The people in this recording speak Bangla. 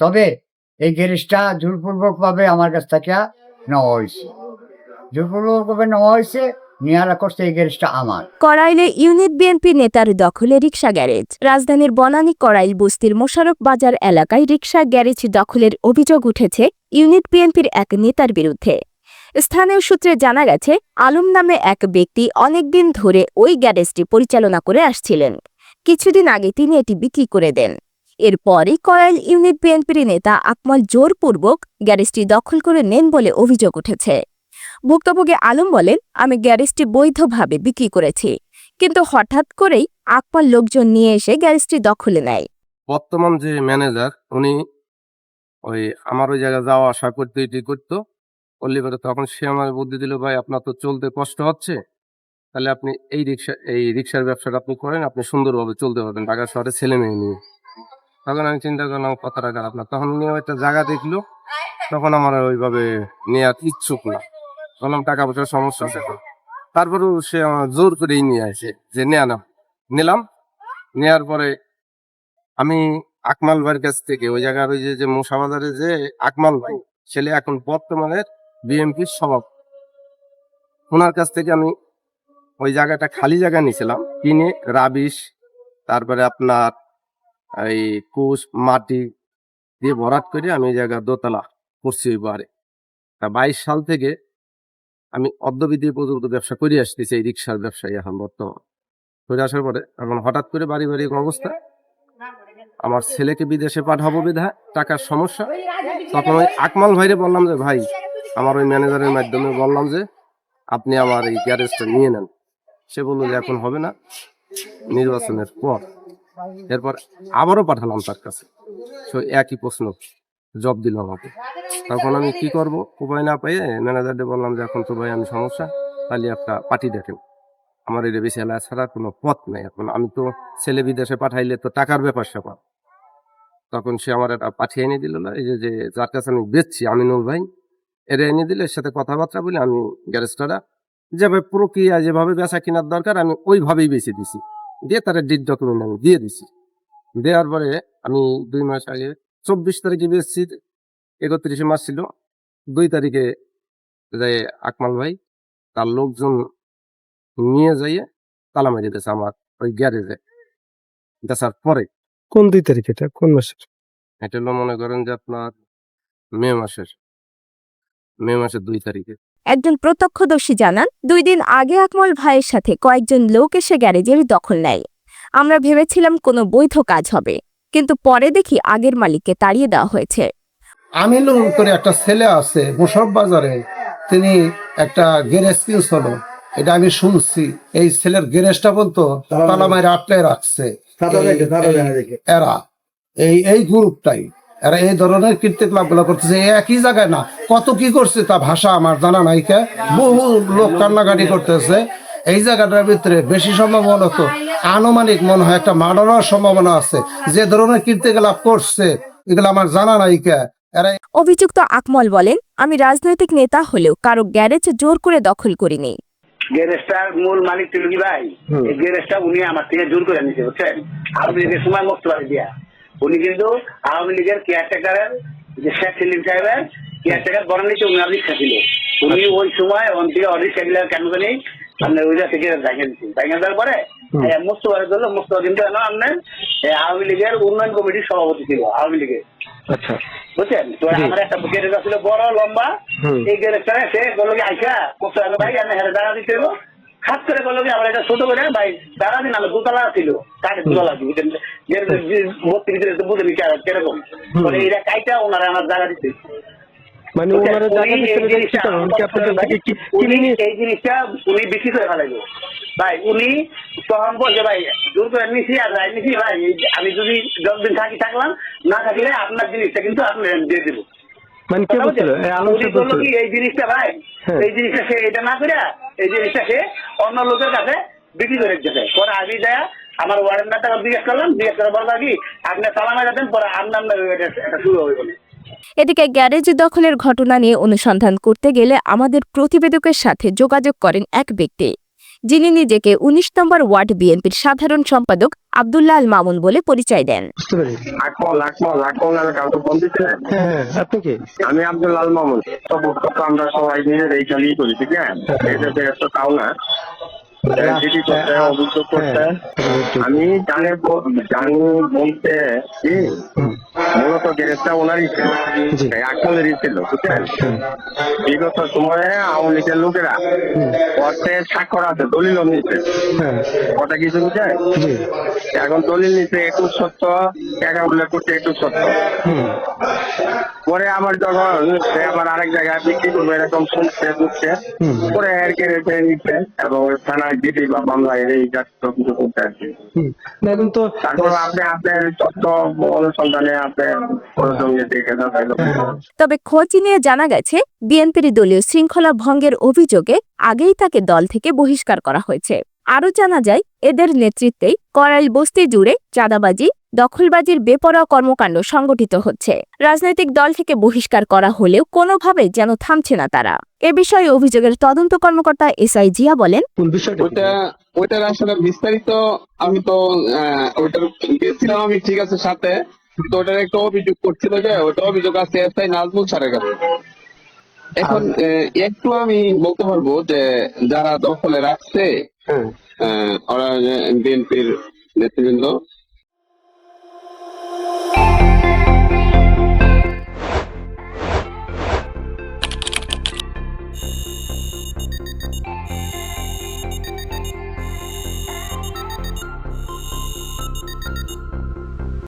তবে এই গ্যারেজটা জোরপূর্বকভাবে আমার কাছ থেকে নেওয়া হয়েছে, জোরপূর্বকভাবে নেওয়া হয়েছে, নেওয়ার করছে এই গ্যারেজটা আমার। কড়াইলে ইউনিট বিএনপি নেতার দখলে রিকশা গ্যারেজ। রাজধানীর বনানী কড়াইল বস্তির মোশাররফ বাজার এলাকায় রিকশা গ্যারেজ দখলের অভিযোগ উঠেছে ইউনিট বিএনপির এক নেতার বিরুদ্ধে। স্থানীয় সূত্রে জানা গেছে, আলম নামে এক ব্যক্তি অনেকদিন ধরে ওই গ্যারেজটি পরিচালনা করে আসছিলেন। কিছুদিন আগে তিনি এটি বিক্রি করে দেন। এরপরই কড়াইল ইউনিট বিএনপির নেতা আকমল জোরপূর্বক গ্যারেজটি দখল করে নেন বলে অভিযোগ উঠেছে। ভুক্তভোগী আলম বলেন, আমি গ্যারেজটি বৈধভাবে বিক্রি করেছি, কিন্তু হঠাৎ করেই আকমল লোকজন নিয়ে এসে গ্যারেজটি দখলে নেয়। বর্তমান যে ম্যানেজার উনি আমার ওই জায়গায় যাওয়া আসা করতে করতো করলে পরে তখন সে আমার বুদ্ধি দিল, ভাই আপনার তো চলতে কষ্ট হচ্ছে, তাহলে আপনি এই রিক্সার ব্যবসাটা আপনি করেন, আপনি সুন্দরভাবে চলতে পারবেন ঢাকা শহরে ছেলে মেয়ে নিয়ে। তখন আমি চিন্তা করলাম কথাটা খারাপ না, তখন উনি একটা জায়গা দেখলো, তখন আমার ওইভাবে নেওয়ার ইচ্ছুক না, বললাম টাকা পয়সার সমস্যা আছে। তারপরেও সে আমার জোর করেই নিয়ে আসে যে নিলাম। নেওয়ার পরে আমি আকমাল ভাইয়ের কাছ থেকে ওই জায়গার ওই যে মোশাবাজারে যে আকমাল ভাই ছেলে এখন বর্তমানের বিএনপির সভাপতি, ওনার কাছ থেকে আমি ওই জায়গাটা খালি জায়গা নিয়েছিলাম, কিনে রাবিশ, তারপরে আপনার এই কুশ মাটি দিয়ে ভরাট করে আমি এই জায়গা দোতলা করছি ওই বারে। 22 সাল থেকে আমি অর্ধবিধি পর্যন্ত ব্যবসা করে আসতেছি, এই রিক্সার ব্যবসায়ী এখন বর্তমান করে আসার পরে এখন হঠাৎ করে পারিবারিক অবস্থা, আমার ছেলেকে বিদেশে পাঠাবো বিধায় টাকার সমস্যা। তখন ওই আকমাল ভাইরে বললাম যে ভাই, আমার ওই ম্যানেজারের মাধ্যমে বললাম যে আপনি আমার এই গ্যারেজটা নিয়ে নেন। সে বললো যে এখন হবে না, নির্বাচনের পর। এরপর আবারও পাঠালাম তার কাছে, সে একই প্রশ্ন জব দিল আমাকে। তখন আমি কি করব, উপায় না পেয়ে ম্যানেজারকে বললাম যে এখন তো ভাই আমি সমস্যা, তাহলে একটা পার্টি দেখেন, আমার এটা বেশি এলাকা ছাড়া কোনো পথ নেই, এখন আমি তো ছেলে বিদেশে পাঠাইলে তো টাকার ব্যাপার স্যাপার। তখন সে আমার একটা পাঠিয়ে এনে দিল, না এই যে যার কাছে আমি বেচছি আমিনুল ভাই, এরা এনে দিলে এর সাথে কথাবার্তা বলে আমি গ্যারেজটা যেভাবে প্রক্রিয়া যেভাবে বেচা কেনার দরকার আমি ওইভাবেই বেছে দিছি, দিয়ে তারা ডিড ডকুমেন্ট আমি দিয়ে দিছি। দেওয়ার পরে আমি 2 মাস আগে 24 তারিখে বেচছি, 31 মাস ছিল, 2 তারিখে যাই আকমাল ভাই তার লোকজন নিয়ে যাইয়ে তালা মেরে দিয়েছে আমার ওই গ্যারেজে। বেচার পরে কোন 2 তারিখ, এটা কোন মাসের? এটা হলো মনে করেন যে আপনার মে মাসের 2 তারিখে। একজন প্রত্যক্ষদর্শী জানান, 2 দিন আগে আকমল ভাইয়ের সাথে কয়েকজন লোক এসে গ্যারেজের দখল নেয়। আমরা ভেবেছিলাম কোনো বৈধ কাজ হবে, কিন্তু পরে দেখি আগের মালিককে তাড়িয়ে দেওয়া হয়েছে। আমিনুল করে একটা ছেলে আছে মোশাররফ বাজারে, তিনি একটা গ্যারেজ কিনছিল, এটা আমি শুনছি। এই ছেলের গ্যারেজটা বলতো তালা মাইরে আটকায় রাখছে এরা, এই গ্রুপটাই, এরা এই ধরনের কীর্তিকলাপ গুলো করতেছে। একই জায়গায় না, কত কি করছে তা ভাষা আমার জানা নাই, বহু লোক কান্নাকাটি করতেছে। এই জায়গাটার ভিতরে বেশি সম্ভাবনা তো আনুমানিক মনে হয় একটা মার্ডারের সম্ভাবনা আছে। যে ধরনের কীর্তিকলাপ করছে এগুলো আমার জানা নাই। অভিযুক্ত আকমল বলেন, আমি রাজনৈতিক নেতা হলেও কারো গ্যারেজ জোর করে দখল করিনি। গ্যারেজটার মূল মালিক ছিল কি ভাই, এই গ্যারেজটা উনি আমার থেকে জোর করে নিতে, বুঝছেন, আওয়ামী লীগের সময় মুক্তবাদী দিয়া। উনি কিন্তু আওয়ামী লীগের কেয়ারটেকারের যে শেখ সেলিম সাহেবের কেয়ারটেকার বনানীতে উনি রিক্সা ছিল। উনি ওই সময় ওন থেকে রিক্সা গুলো কেন জানি আপনার ওই থেকে ভেঙে দিচ্ছেন। ভেঙে দেওয়ার পরে মুস্তফার জন্য মুস্তফা কিন্তু আপনার আওয়ামী লীগের উন্নয়ন কমিটির সভাপতি ছিল আওয়ামী লীগের। আচ্ছা, বুঝছেন, তো আমার একটা গ্যারেজ ছিল বড় লম্বা, এই গ্যারেজটা সে বললো কি আইসা মুস্তফা ভাই আমি হেরে দাঁড়া দিতে খাস করে বললো কি আমার এটা ছোট করে ভাই দাঁড়া দিন, আমার দোতলা ছিল, কাঠের দোতলা বুঝে নিচ্ছে কিরকম এরা কাইটা ওনারা আমার জায়গা দিতে। মানে ওনারা জায়গা দিতে এই জিনিসটা উনি বিক্রি করে ফেলাইল ভাই। উনি তখন বলছে ভাই জোর করে নিছি আর যাই নিছি ভাই, আমি যদি 10 দিন থাকলাম, না থাকলে আপনার জিনিসটা কিন্তু আপনি দিয়ে দেবো। মানে কে বলছিল এই জিনিসটা ভাই, এই জিনিসটা সে এটা না করে এই জিনিসটা সে অন্য লোকের কাছে বিক্রি করে দিতেছে। পরে আমি যায় আমার ওয়ারেন্ট টাকা জিজ্ঞেস করলাম, জিজ্ঞেস করে বলবা কি আপনি তালা মেরে দেন, পরে আপনার এটা শুরু হবে বলে। এদিকে গ্যারেজ দখলের ঘটনা নিয়ে অনুসন্ধান করতে গেলে আমাদের প্রতিবেদকের সাথে যোগাযোগ করেন এক ব্যক্তি। যিনি নিজেকে ১৯ নম্বর ওয়ার্ড বিএনপির সাধারণ সম্পাদক আব্দুল্লাহ আল মামুন বলে পরিচয় দেন। বুঝতে পারি। আকমল আমি কাউকে ফোন দিচ্ছিলেন। হ্যাঁ, আপনি কে? আমি আব্দুল্লাহ আল মামুন। তো আমরা সবাই মিলে এই চালিয়ে করি, ঠিক আছে? এটা তো তাও না জিডি করতে, অভিযোগ করতে। আমি জানি বলতে কি মূলত গ্যারেজটা ওনারই ছিল, আকমলেরই ছিল, বুঝছেন? বিগত সময়ে আওয়ামী লীগের লোকেরা অর্থে স্বাক্ষর আছে, দলিল নিচ্ছে, কথা কিছু বুঝেন? এখন দলিল নিচ্ছে একটু সত্য, টাকা উল্লেখ করছে একটু সত্য। পরে আমার যখন সে আবার আরেক জায়গায় বিক্রি করবে এরকম শুনছে বুঝছে, পরে আর কে রেখে নিচ্ছে এবং থানায় জিডি বা মামলা এই জাতীয় কিছু করতে আসছে। এখন তো তারপর আপনি আপনার তথ্য অনুসন্ধানে আপনার প্রয়োজনীয় দেখে যাবেন। তবে খোঁজ নিয়ে জানা গেছে বিএনপির দলীয় শৃঙ্খলা ভঙ্গের অভিযোগে আগেই তাকে দল থেকে বহিষ্কার করা হয়েছে। আরও জানা যায় এদের নেতৃত্বেই করাইল বস্তি জুড়ে চাঁদাবাজি, দখলবাজির বেপরোয়া কর্মকাণ্ড সংগঠিত হচ্ছে। রাজনৈতিক দল থেকে বহিষ্কার করা হলেও কোনোভাবে যেন থামছে না তারা। এ বিষয়ে অভিযোগের তদন্ত কর্মকর্তা এসআই জিয়া বলেন, কোন বিষয়টা? ওইটার আসলে বিস্তারিত আমি তো ওইটার গেছিলাম আমি, ঠিক আছে সাথে, তো ওটার একটা অভিযোগ করছিল যে ওটা অভিযোগ আছে এসআই নাজমুল স্যারের কাছে। এখন একটু আমি বলতে পারবো যে যারা দখলে রাখছে ওরা বিএনপির নেতৃবৃন্দ।